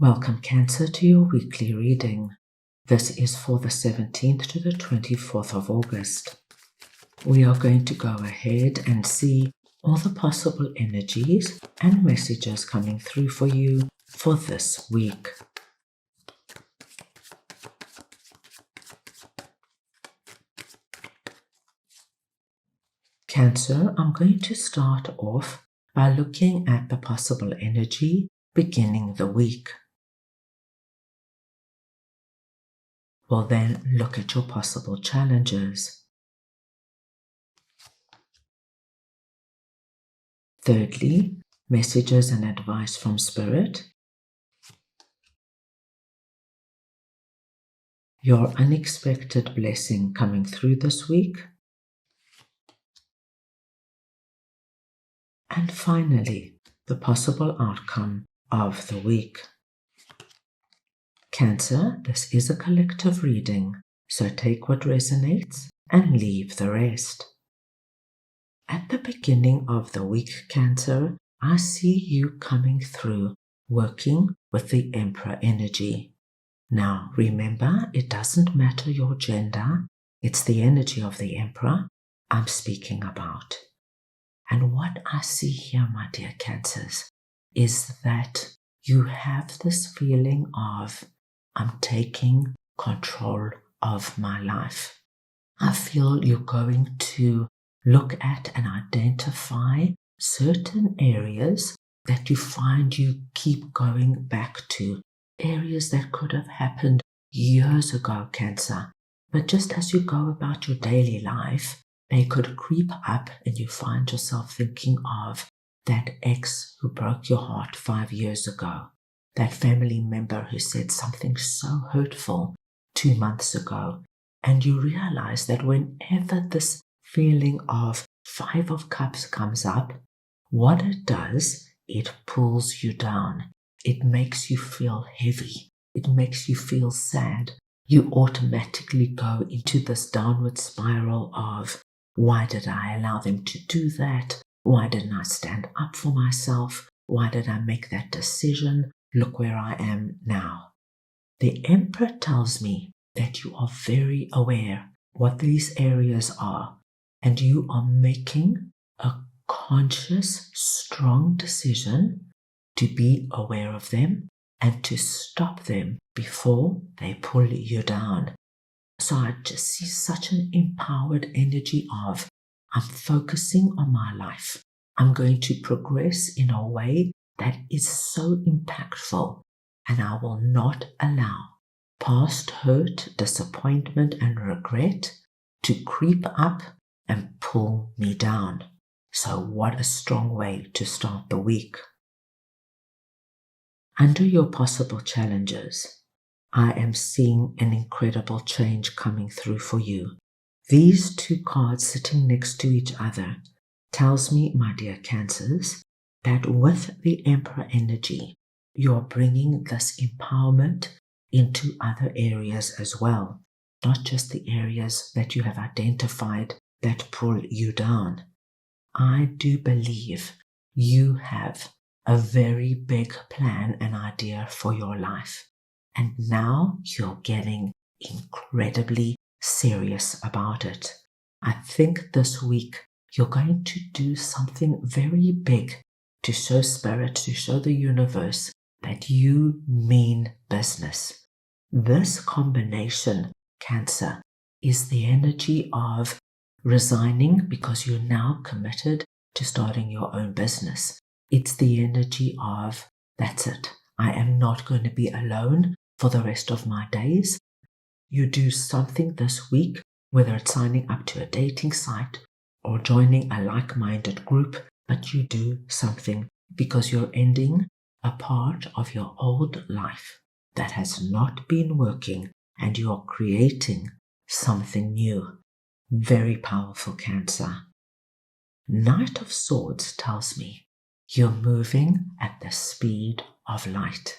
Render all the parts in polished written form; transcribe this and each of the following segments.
Welcome, Cancer, to your weekly reading. This is for the 17th to the 24th of August. We are going to go ahead and see all the possible energies and messages coming through for you for this week. Cancer, I'm going to start off by looking at the possible energy beginning the week. We'll then look at your possible challenges. Thirdly, messages and advice from Spirit. Your unexpected blessing coming through this week. And finally, the possible outcome of the week. Cancer, this is a collective reading, so take what resonates and leave the rest. At the beginning of the week, Cancer, I see you coming through, working with the Emperor energy. Now, remember, it doesn't matter your gender, it's the energy of the Emperor I'm speaking about. And what I see here, my dear Cancers, is that you have this feeling of, I'm taking control of my life. I feel you're going to look at and identify certain areas that you find you keep going back to, areas that could have happened years ago, Cancer. But just as you go about your daily life, they could creep up and you find yourself thinking of that ex who broke your heart 5 years ago, that family member who said something so hurtful 2 months ago. And you realize that whenever this feeling of 5 of Cups comes up, what it does, it pulls you down. It makes you feel heavy. It makes you feel sad. You automatically go into this downward spiral of, why did I allow them to do that? Why didn't I stand up for myself? Why did I make that decision? Look where I am now. The Emperor tells me that you are very aware what these areas are, and you are making a conscious, strong decision to be aware of them and to stop them before they pull you down. So I just see such an empowered energy of, I'm focusing on my life. I'm going to progress in a way that is so impactful, and I will not allow past hurt, disappointment, and regret to creep up and pull me down. So what a strong way to start the week. Under your possible challenges, I am seeing an incredible change coming through for you. These 2 cards sitting next to each other tells me, my dear Cancers, that with the Emperor energy, you're bringing this empowerment into other areas as well, not just the areas that you have identified that pull you down. I do believe you have a very big plan and idea for your life. And now you're getting incredibly serious about it. I think this week you're going to do something very big to show Spirit, to show the universe that you mean business. This combination, Cancer, is the energy of resigning because you're now committed to starting your own business. It's the energy of, that's it, I am not going to be alone for the rest of my days. You do something this week, whether it's signing up to a dating site or joining a like-minded group, but you do something because you're ending a part of your old life that has not been working and you are creating something new. Very powerful, Cancer. Knight of Swords tells me you're moving at the speed of light.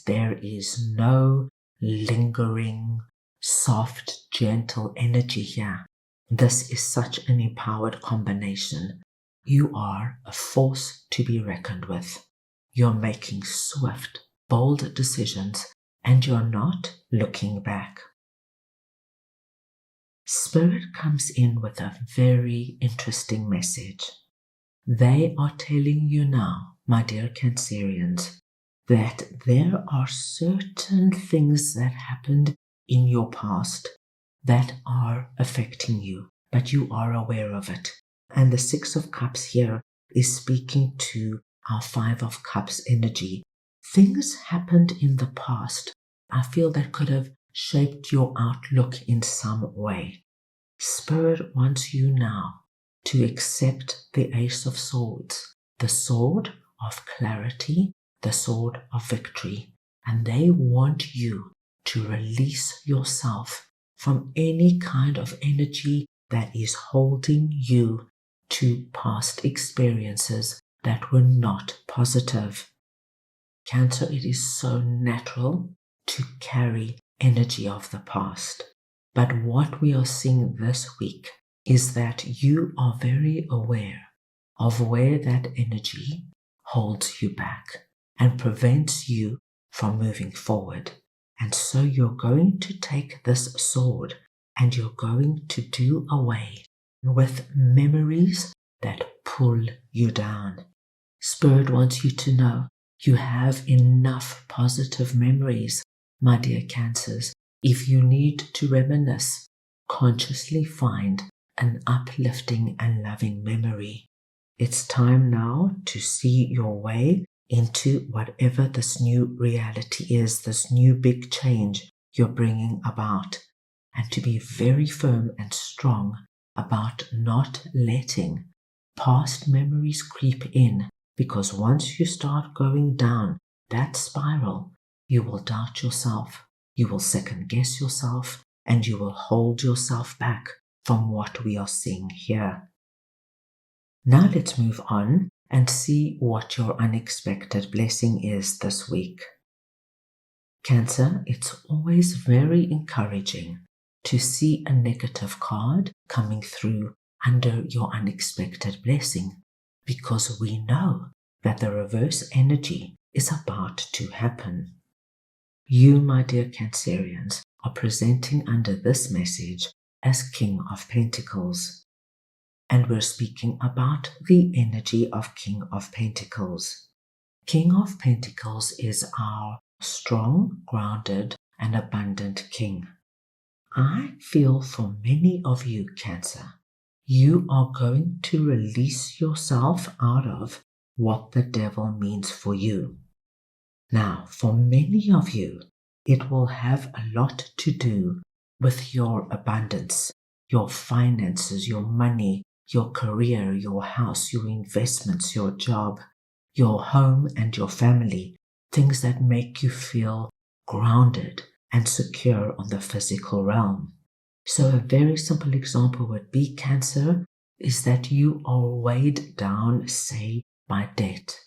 There is no lingering, soft, gentle energy here. This is such an empowered combination. You are a force to be reckoned with. You're making swift, bold decisions, and you're not looking back. Spirit comes in with a very interesting message. They are telling you now, my dear Cancerians, that there are certain things that happened in your past that are affecting you, but you are aware of it. And the Six of Cups here is speaking to our Five of Cups energy. Things happened in the past, I feel, that could have shaped your outlook in some way. Spirit wants you now to accept the Ace of Swords, the sword of clarity, the sword of victory, and they want you to release yourself from any kind of energy that is holding you to past experiences that were not positive. Cancer, it is so natural to carry energy of the past. But what we are seeing this week is that you are very aware of where that energy holds you back and prevents you from moving forward. And so you're going to take this sword and you're going to do away with memories that pull you down. Spirit wants you to know you have enough positive memories, my dear Cancers. If you need to reminisce, consciously find an uplifting and loving memory. It's time now to see your way into whatever this new reality is, this new big change you're bringing about, and to be very firm and strong about not letting past memories creep in, because once you start going down that spiral, you will doubt yourself. You will second guess yourself, and you will hold yourself back from what we are seeing here. Now let's move on and see what your unexpected blessing is this week. Cancer, it's always very encouraging to see a negative card coming through under your unexpected blessing, because we know that the reverse energy is about to happen. You, my dear Cancerians, are presenting under this message as King of Pentacles. And we're speaking about the energy of King of Pentacles. King of Pentacles is our strong, grounded, and abundant king. I feel for many of you, Cancer, you are going to release yourself out of what the devil means for you. Now, for many of you, it will have a lot to do with your abundance, your finances, your money, your career, your house, your investments, your job, your home and your family, things that make you feel grounded and secure on the physical realm. So a very simple example would be, Cancer, is that you are weighed down, say, by debt,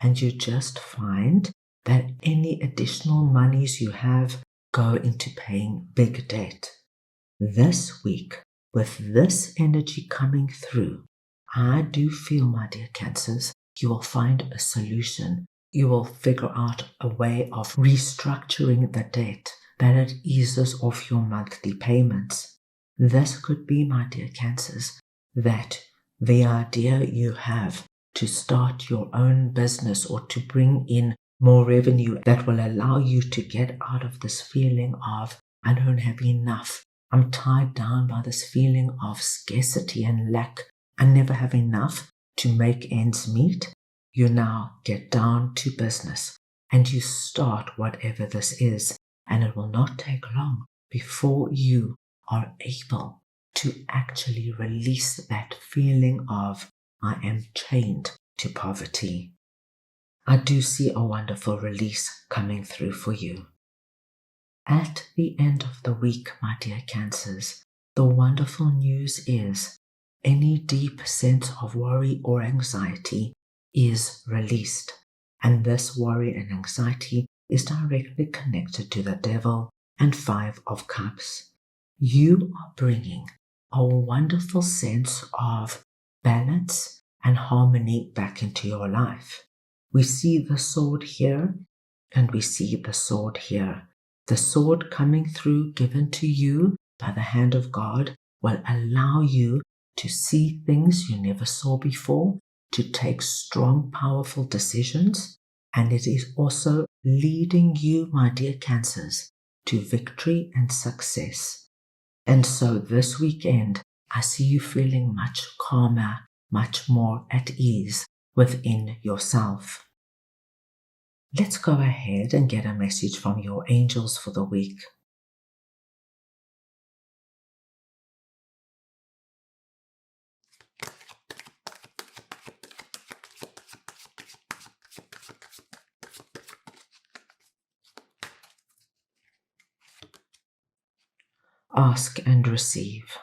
and you just find that any additional monies you have go into paying big debt. This week, with this energy coming through, I do feel, my dear Cancers, you will find a solution. You will figure out a way of restructuring the debt that it eases off your monthly payments. This could be, my dear Cancers, that the idea you have to start your own business or to bring in more revenue that will allow you to get out of this feeling of, I don't have enough. I'm tied down by this feeling of scarcity and lack. I never have enough to make ends meet. You now get down to business and you start whatever this is, and it will not take long before you are able to actually release that feeling of, I am chained to poverty. I do see a wonderful release coming through for you. At the end of the week, my dear Cancers, the wonderful news is any deep sense of worry or anxiety is released. And this worry and anxiety is directly connected to the devil and Five of Cups. You are bringing a wonderful sense of balance and harmony back into your life. We see the sword here And we see the sword here. The sword coming through, given to you by the hand of God, will allow you to see things you never saw before, to take strong, powerful decisions. And it is also leading you, my dear Cancers, to victory and success. And so this weekend, I see you feeling much calmer, much more at ease within yourself. Let's go ahead and get a message from your angels for the week. Ask and receive.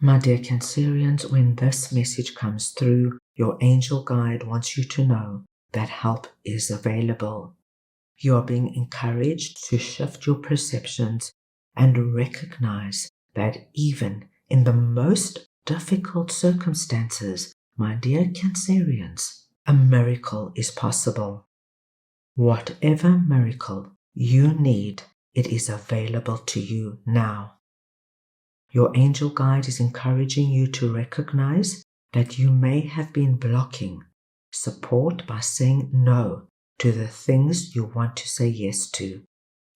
My dear Cancerians, when this message comes through, your angel guide wants you to know that help is available. You are being encouraged to shift your perceptions and recognize that even in the most difficult circumstances, my dear Cancerians, a miracle is possible. Whatever miracle you need, it is available to you now. Your angel guide is encouraging you to recognize that you may have been blocking support by saying no to the things you want to say yes to,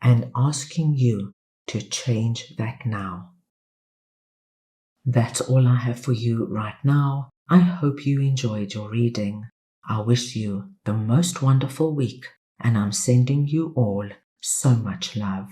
and asking you to change that now. That's all I have for you right now. I hope you enjoyed your reading. I wish you the most wonderful week, and I'm sending you all so much love.